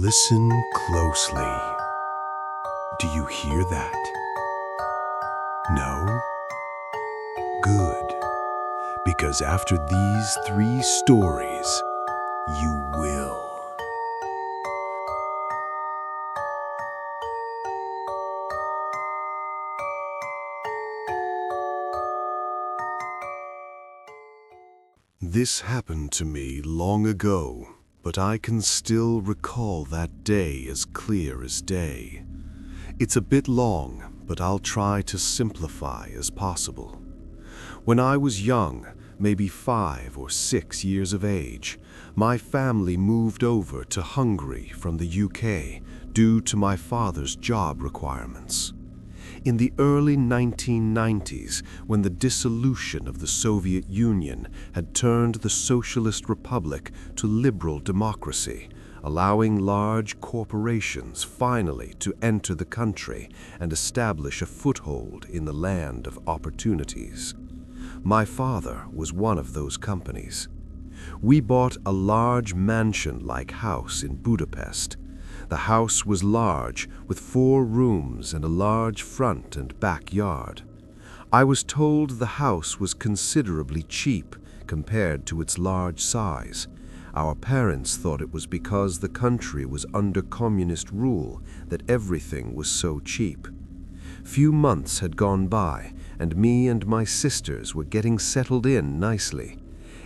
Listen closely. Do you hear that? No? Good. Because after these 3 stories, you will. This happened to me long ago, but I can still recall that day as clear as day. It's a bit long, but I'll try to simplify as possible. When I was young, maybe 5 or 6 years of age, my family moved over to Hungary from the UK due to my father's job requirements. In the early 1990s, when the dissolution of the Soviet Union had turned the Socialist Republic to liberal democracy, allowing large corporations finally to enter the country and establish a foothold in the land of opportunities. My father was one of those companies. We bought a large mansion-like house in Budapest. The house was large, with 4 rooms and a large front and backyard. I was told the house was considerably cheap compared to its large size. Our parents thought it was because the country was under communist rule that everything was so cheap. Few months had gone by, and me and my sisters were getting settled in nicely.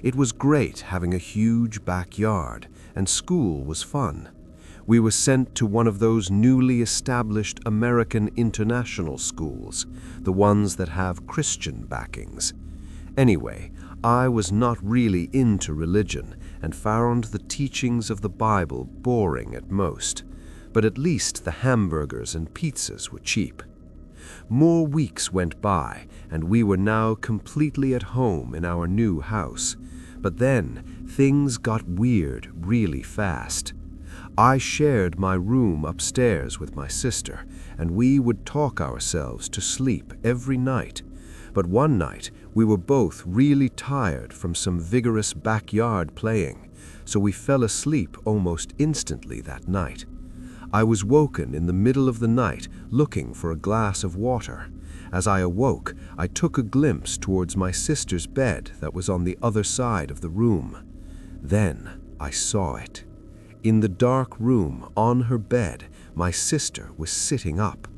It was great having a huge backyard, and school was fun. We were sent to one of those newly established American international schools, the ones that have Christian backings. Anyway, I was not really into religion and found the teachings of the Bible boring at most, but at least the hamburgers and pizzas were cheap. More weeks went by, and we were now completely at home in our new house. But then, things got weird really fast. I shared my room upstairs with my sister, and we would talk ourselves to sleep every night. But one night, we were both really tired from some vigorous backyard playing, so we fell asleep almost instantly that night. I was woken in the middle of the night looking for a glass of water. As I awoke, I took a glimpse towards my sister's bed that was on the other side of the room. Then I saw it. In the dark room, on her bed, my sister was sitting up.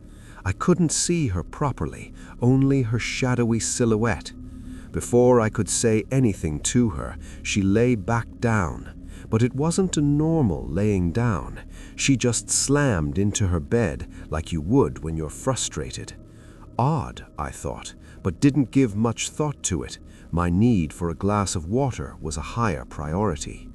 I couldn't see her properly, only her shadowy silhouette. Before I could say anything to her, she lay back down. But it wasn't a normal laying down. She just slammed into her bed like you would when you're frustrated. Odd, I thought, but didn't give much thought to it. My need for a glass of water was a higher priority.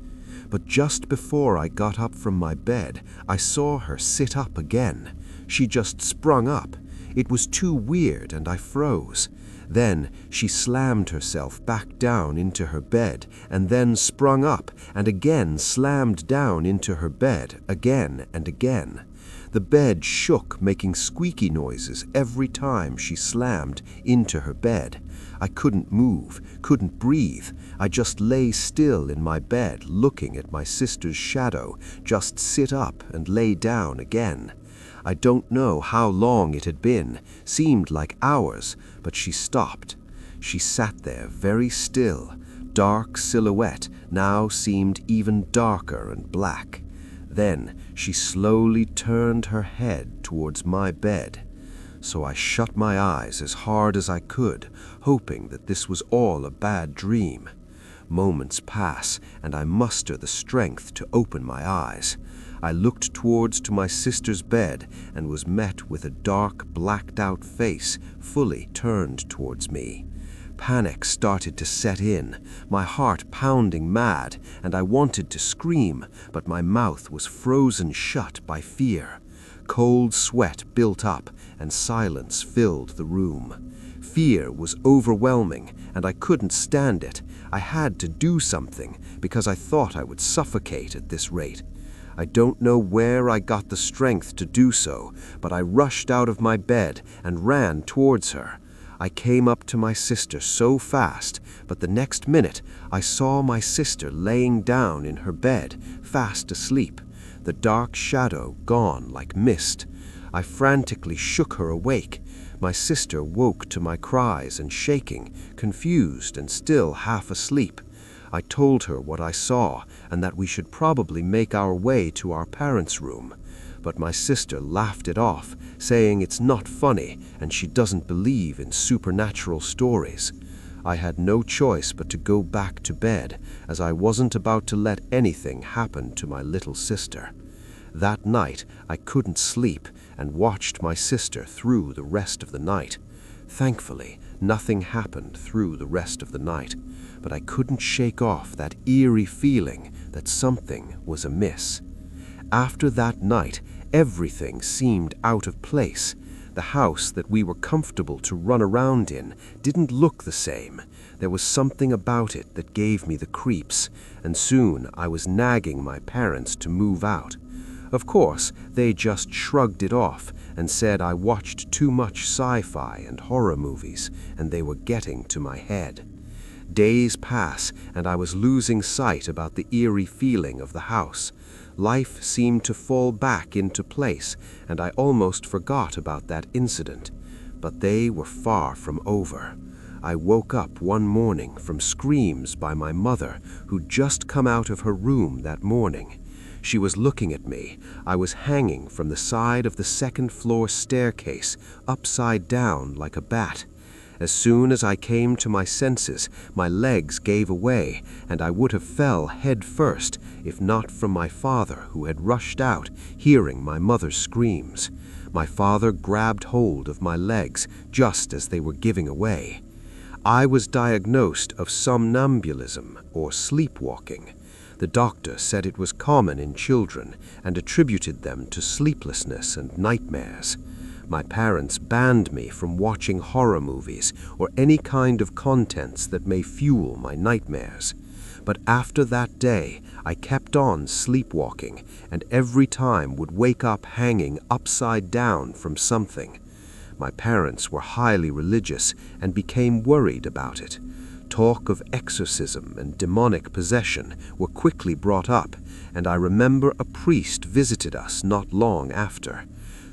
But just before I got up from my bed, I saw her sit up again. She just sprung up. It was too weird and I froze. Then she slammed herself back down into her bed and then sprung up and again slammed down into her bed again and again. The bed shook, making squeaky noises every time she slammed into her bed. I couldn't move, couldn't breathe. I just lay still in my bed looking at my sister's shadow just sit up and lay down again. I don't know how long it had been, seemed like hours, but she stopped. She sat there very still. Dark silhouette now seemed even darker and black. Then she slowly turned her head towards my bed. So I shut my eyes as hard as I could, hoping that this was all a bad dream. Moments pass, and I muster the strength to open my eyes. I looked towards to my sister's bed and was met with a dark, blacked-out face fully turned towards me. Panic started to set in, my heart pounding mad, and I wanted to scream, but my mouth was frozen shut by fear. Cold sweat built up, and silence filled the room. Fear was overwhelming, and I couldn't stand it. I had to do something, because I thought I would suffocate at this rate. I don't know where I got the strength to do so, but I rushed out of my bed and ran towards her. I came up to my sister so fast, but the next minute I saw my sister laying down in her bed, fast asleep. the dark shadow gone like mist. I frantically shook her awake. My sister woke to my cries and shaking, confused and still half asleep. I told her what I saw and that we should probably make our way to our parents' room. But my sister laughed it off, saying it's not funny and she doesn't believe in supernatural stories. I had no choice but to go back to bed, as I wasn't about to let anything happen to my little sister. That night I couldn't sleep and watched my sister through the rest of the night. Thankfully, nothing happened through the rest of the night, but I couldn't shake off that eerie feeling that something was amiss. After that night, everything seemed out of place. The house that we were comfortable to run around in didn't look the same. There was something about it that gave me the creeps, and soon I was nagging my parents to move out. Of course, they just shrugged it off and said I watched too much sci-fi and horror movies, and they were getting to my head. Days pass, and I was losing sight about the eerie feeling of the house. Life seemed to fall back into place, and I almost forgot about that incident. But they were far from over. I woke up one morning from screams by my mother, who'd just come out of her room that morning. She was looking at me. I was hanging from the side of the second-floor staircase, upside down like a bat. As soon as I came to my senses, my legs gave away, and I would have fell head first, if not from my father, who had rushed out, hearing my mother's screams. My father grabbed hold of my legs just as they were giving away. I was diagnosed of somnambulism, or sleepwalking. The doctor said it was common in children and attributed them to sleeplessness and nightmares. My parents banned me from watching horror movies or any kind of contents that may fuel my nightmares. But after that day, I kept on sleepwalking and every time would wake up hanging upside down from something. My parents were highly religious and became worried about it. Talk of exorcism and demonic possession were quickly brought up, and I remember a priest visited us not long after.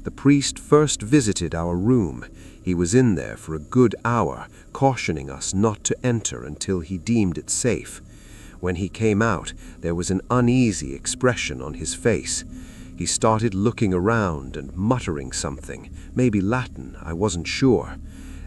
The priest first visited our room. He was in there for a good hour, cautioning us not to enter until he deemed it safe. When he came out, there was an uneasy expression on his face. He started looking around and muttering something, maybe Latin, I wasn't sure.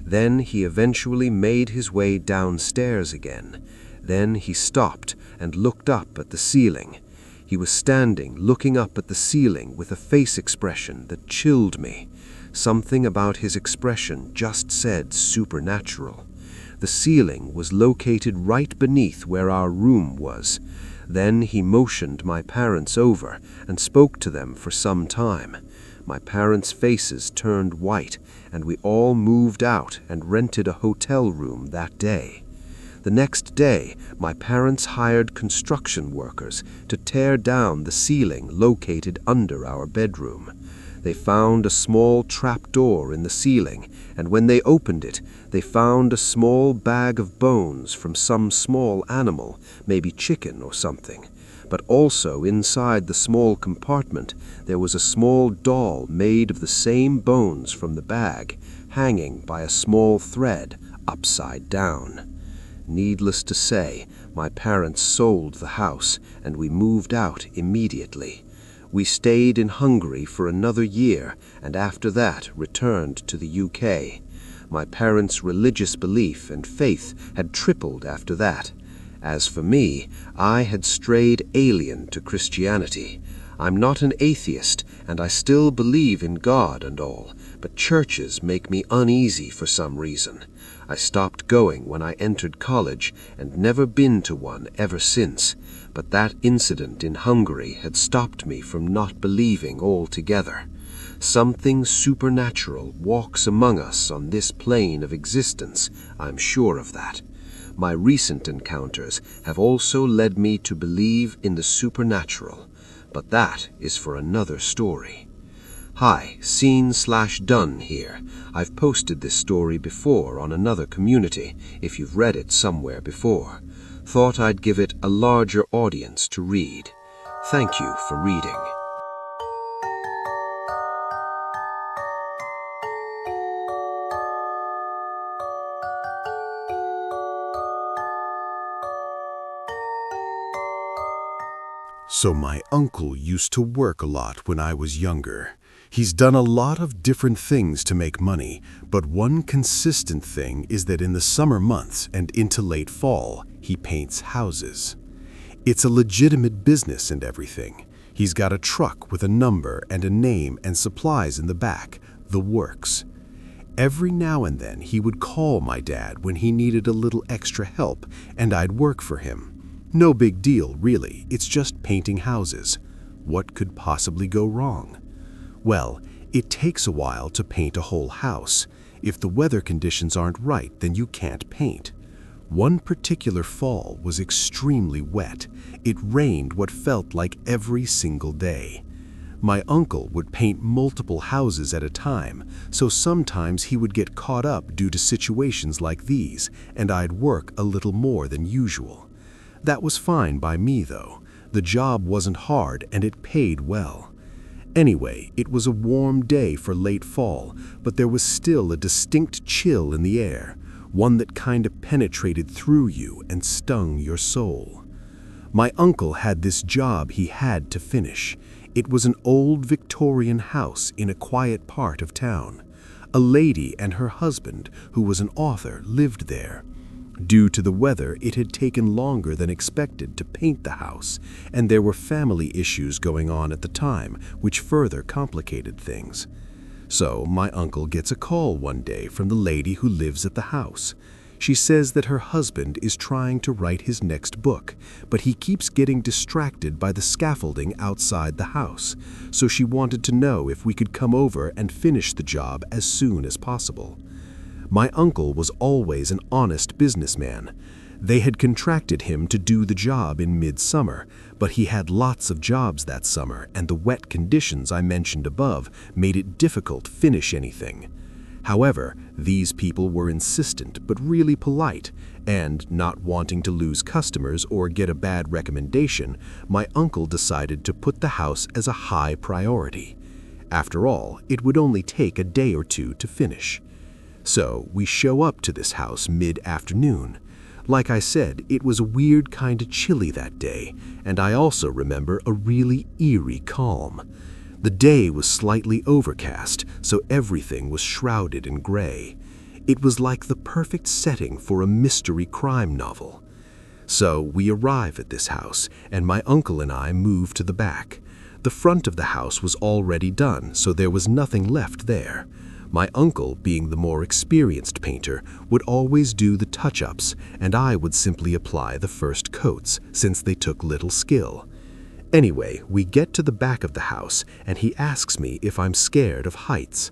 Then he eventually made his way downstairs again. Then he stopped and looked up at the ceiling. He was standing looking up at the ceiling with a face expression that chilled me. Something about his expression just said supernatural. The ceiling was located right beneath where our room was. Then he motioned my parents over and spoke to them for some time. My parents' faces turned white, and we all moved out and rented a hotel room that day. The next day, my parents hired construction workers to tear down the ceiling located under our bedroom. They found a small trapdoor in the ceiling, and when they opened it, they found a small bag of bones from some small animal, maybe chicken or something. But also inside the small compartment, there was a small doll made of the same bones from the bag, hanging by a small thread upside down. Needless to say, my parents sold the house, and we moved out immediately. We stayed in Hungary for another year, and after that returned to the UK. My parents' religious belief and faith had tripled after that. As for me, I had strayed alien to Christianity. I'm not an atheist, and I still believe in God and all, but churches make me uneasy for some reason. I stopped going when I entered college and never been to one ever since, but that incident in Hungary had stopped me from not believing altogether. Something supernatural walks among us on this plane of existence, I'm sure of that. My recent encounters have also led me to believe in the supernatural, but that is for another story. Hi, Scene/Done here. I've posted this story before on another community, if you've read it somewhere before. Thought I'd give it a larger audience to read. Thank you for reading. So my uncle used to work a lot when I was younger. He's done a lot of different things to make money, but one consistent thing is that in the summer months and into late fall, he paints houses. It's a legitimate business and everything. He's got a truck with a number and a name and supplies in the back, the works. Every now and then he would call my dad when he needed a little extra help, and I'd work for him. No big deal, really. It's just painting houses. What could possibly go wrong? Well, it takes a while to paint a whole house. If the weather conditions aren't right, then you can't paint. One particular fall was extremely wet. It rained what felt like every single day. My uncle would paint multiple houses at a time, so sometimes he would get caught up due to situations like these, and I'd work a little more than usual. That was fine by me, though. The job wasn't hard and it paid well. Anyway, it was a warm day for late fall, but there was still a distinct chill in the air, one that kind of penetrated through you and stung your soul. My uncle had this job he had to finish. It was an old Victorian house in a quiet part of town. A lady and her husband, who was an author, lived there. Due to the weather, it had taken longer than expected to paint the house, and there were family issues going on at the time, which further complicated things. So my uncle gets a call one day from the lady who lives at the house. She says that her husband is trying to write his next book, but he keeps getting distracted by the scaffolding outside the house, so she wanted to know if we could come over and finish the job as soon as possible. My uncle was always an honest businessman. They had contracted him to do the job in midsummer, but he had lots of jobs that summer, and the wet conditions I mentioned above made it difficult to finish anything. However, these people were insistent but really polite, and not wanting to lose customers or get a bad recommendation, my uncle decided to put the house as a high priority. After all, it would only take a day or two to finish. So we show up to this house mid-afternoon. Like I said, it was a weird kind of chilly that day, and I also remember a really eerie calm. The day was slightly overcast, so everything was shrouded in gray. It was like the perfect setting for a mystery crime novel. So we arrive at this house, and my uncle and I move to the back. The front of the house was already done, so there was nothing left there. My uncle, being the more experienced painter, would always do the touch-ups, and I would simply apply the first coats, since they took little skill. Anyway, we get to the back of the house, and he asks me if I'm scared of heights.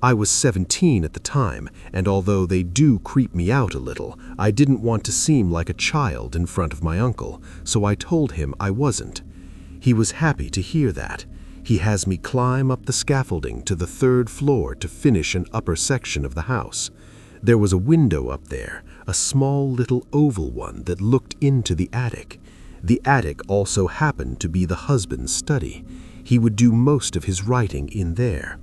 I was 17 at the time, and although they do creep me out a little, I didn't want to seem like a child in front of my uncle, so I told him I wasn't. He was happy to hear that. He has me climb up the scaffolding to the 3rd floor to finish an upper section of the house. There was a window up there, a small little oval one that looked into the attic. The attic also happened to be the husband's study. He would do most of his writing in there.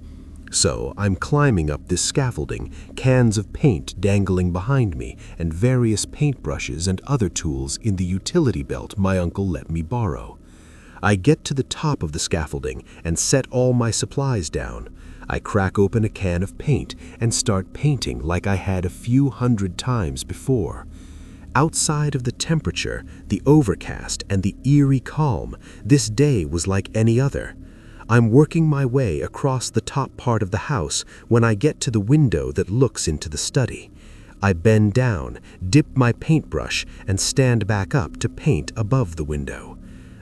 So I'm climbing up this scaffolding, cans of paint dangling behind me, and various paintbrushes and other tools in the utility belt my uncle let me borrow. I get to the top of the scaffolding and set all my supplies down. I crack open a can of paint and start painting like I had a few hundred times before. Outside of the temperature, the overcast, and the eerie calm, this day was like any other. I'm working my way across the top part of the house when I get to the window that looks into the study. I bend down, dip my paintbrush, and stand back up to paint above the window.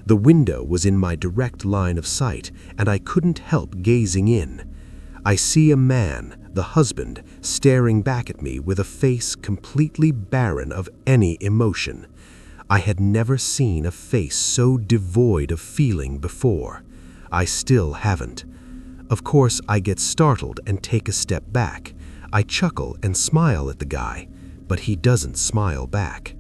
The window was in my direct line of sight, and I couldn't help gazing in. I see a man, the husband, staring back at me with a face completely barren of any emotion. I had never seen a face so devoid of feeling before. I still haven't. Of course, I get startled and take a step back. I chuckle and smile at the guy, but he doesn't smile back.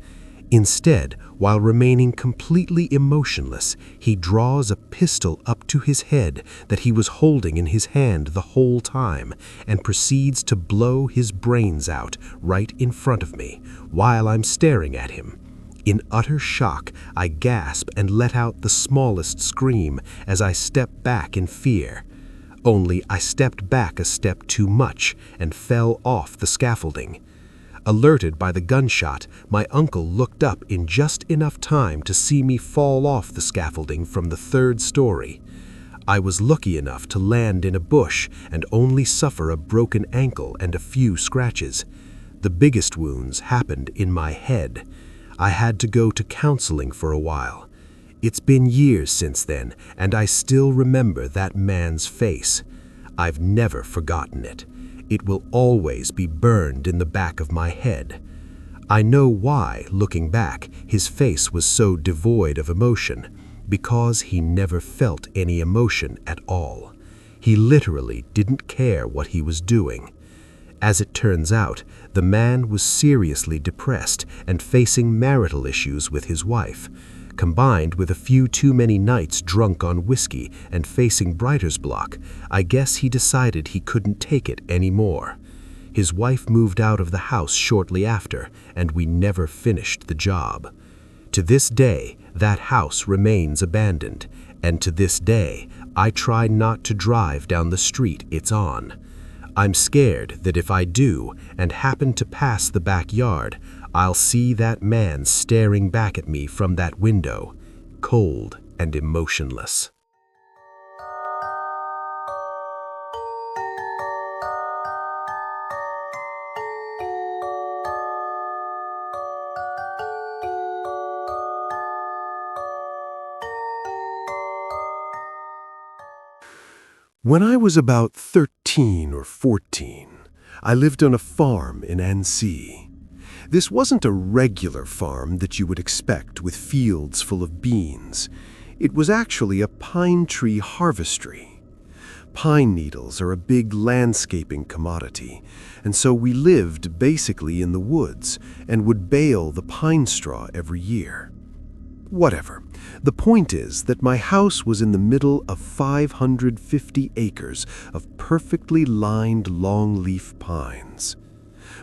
Instead, while remaining completely emotionless, he draws a pistol up to his head that he was holding in his hand the whole time and proceeds to blow his brains out right in front of me while I'm staring at him. In utter shock, I gasp and let out the smallest scream as I step back in fear. Only I stepped back a step too much and fell off the scaffolding. Alerted by the gunshot, my uncle looked up in just enough time to see me fall off the scaffolding from the 3rd story. I was lucky enough to land in a bush and only suffer a broken ankle and a few scratches. The biggest wounds happened in my head. I had to go to counseling for a while. It's been years since then, and I still remember that man's face. I've never forgotten it. It will always be burned in the back of my head. I know why, looking back, his face was so devoid of emotion, because he never felt any emotion at all. He literally didn't care what he was doing. As it turns out, the man was seriously depressed and facing marital issues with his wife. Combined with a few too many nights drunk on whiskey and facing writer's block, I guess he decided he couldn't take it anymore. His wife moved out of the house shortly after, and we never finished the job. To this day, that house remains abandoned, and to this day, I try not to drive down the street it's on. I'm scared that if I do and happen to pass the backyard, I'll see that man staring back at me from that window, cold and emotionless. When I was about 13 or 14, I lived on a farm in Annecy. This wasn't a regular farm that you would expect with fields full of beans. It was actually a pine tree harvestery. Pine needles are a big landscaping commodity, and so we lived basically in the woods and would bale the pine straw every year. Whatever. The point is that my house was in the middle of 550 acres of perfectly lined longleaf pines.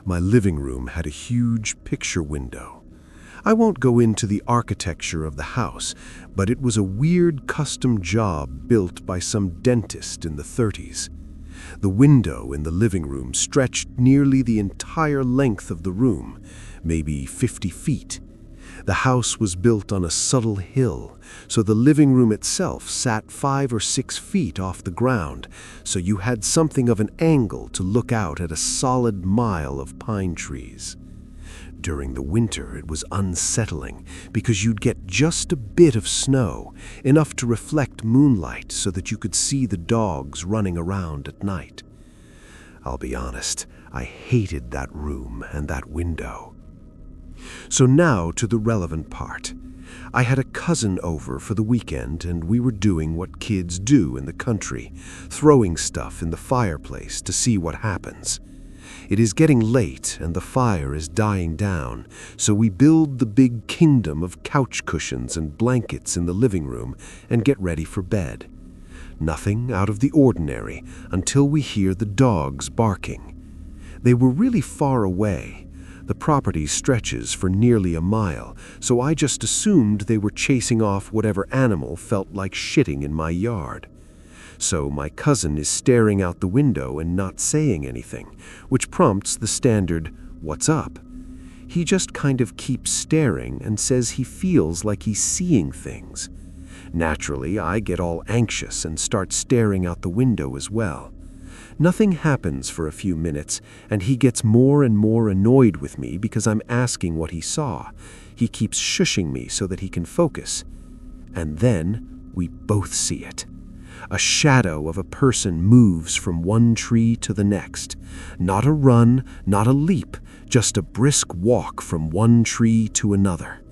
My living room had a huge picture window. I won't go into the architecture of the house, but it was a weird custom job built by some dentist in the 30s. The window in the living room stretched nearly the entire length of the room, maybe 50 feet. The house was built on a subtle hill, so the living room itself sat 5 or 6 feet off the ground, so you had something of an angle to look out at a solid mile of pine trees. During the winter, it was unsettling because you'd get just a bit of snow, enough to reflect moonlight so that you could see the dogs running around at night. I'll be honest, I hated that room and that window. So now to the relevant part. I had a cousin over for the weekend, and we were doing what kids do in the country, throwing stuff in the fireplace to see what happens. It is getting late and the fire is dying down, so we build the big kingdom of couch cushions and blankets in the living room and get ready for bed. Nothing out of the ordinary until we hear the dogs barking. They were really far away. The property stretches for nearly a mile, so I just assumed they were chasing off whatever animal felt like shitting in my yard. So my cousin is staring out the window and not saying anything, which prompts the standard, "What's up?" He just kind of keeps staring and says he feels like he's seeing things. Naturally, I get all anxious and start staring out the window as well. Nothing happens for a few minutes, and he gets more and more annoyed with me because I'm asking what he saw. He keeps shushing me so that he can focus. And then we both see it. A shadow of a person moves from one tree to the next. Not a run, not a leap, just a brisk walk from one tree to another.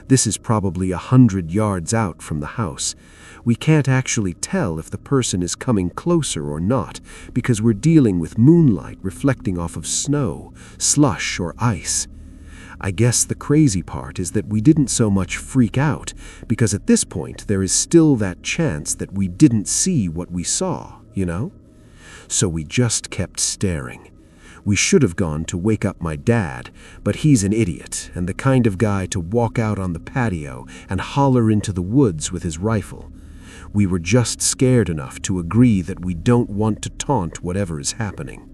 This is probably 100 yards out from the house. We can't actually tell if the person is coming closer or not because we're dealing with moonlight reflecting off of snow, slush, or ice. I guess the crazy part is that we didn't so much freak out because at this point there is still that chance that we didn't see what we saw, you know? So we just kept staring. We should have gone to wake up my dad, but he's an idiot and the kind of guy to walk out on the patio and holler into the woods with his rifle. We were just scared enough to agree that we don't want to taunt whatever is happening.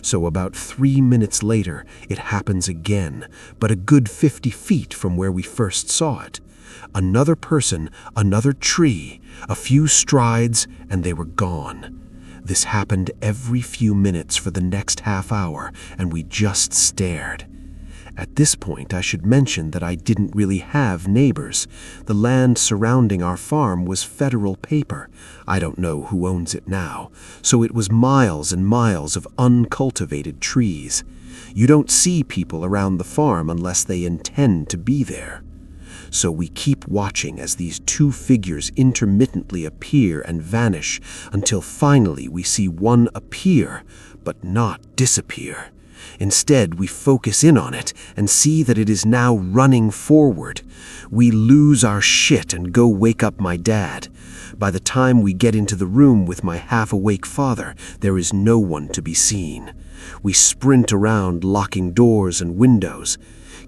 So about 3 minutes later, it happens again, but a good 50 feet from where we first saw it. Another person, another tree, a few strides, and they were gone. This happened every few minutes for the next half hour, and we just stared. At this point, I should mention that I didn't really have neighbors. The land surrounding our farm was federal paper. I don't know who owns it now. So it was miles and miles of uncultivated trees. You don't see people around the farm unless they intend to be there. So we keep watching as these two figures intermittently appear and vanish until finally we see one appear, but not disappear. Instead, we focus in on it and see that it is now running forward. We lose our shit and go wake up my dad. By the time we get into the room with my half-awake father, there is no one to be seen. We sprint around, locking doors and windows.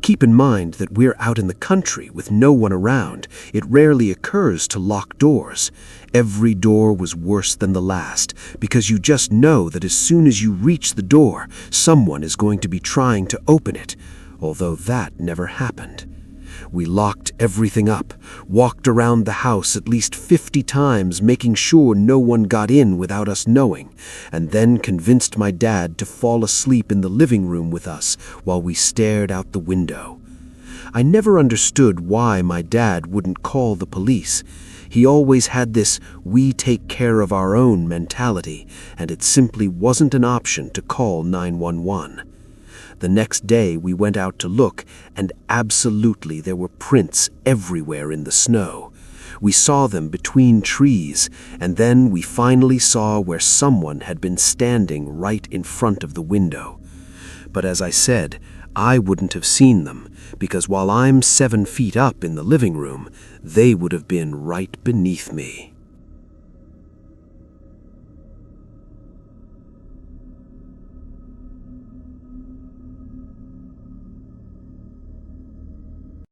Keep in mind that we're out in the country with no one around. It rarely occurs to lock doors. Every door was worse than the last, because you just know that as soon as you reach the door, someone is going to be trying to open it, although that never happened. We locked everything up, walked around the house at least 50 times, making sure no one got in without us knowing, and then convinced my dad to fall asleep in the living room with us while we stared out the window. I never understood why my dad wouldn't call the police. He always had this "we take care of our own" mentality, and it simply wasn't an option to call 911. The next day we went out to look, and absolutely there were prints everywhere in the snow. We saw them between trees, and then we finally saw where someone had been standing right in front of the window. But as I said, I wouldn't have seen them, because while I'm 7 feet up in the living room, they would have been right beneath me.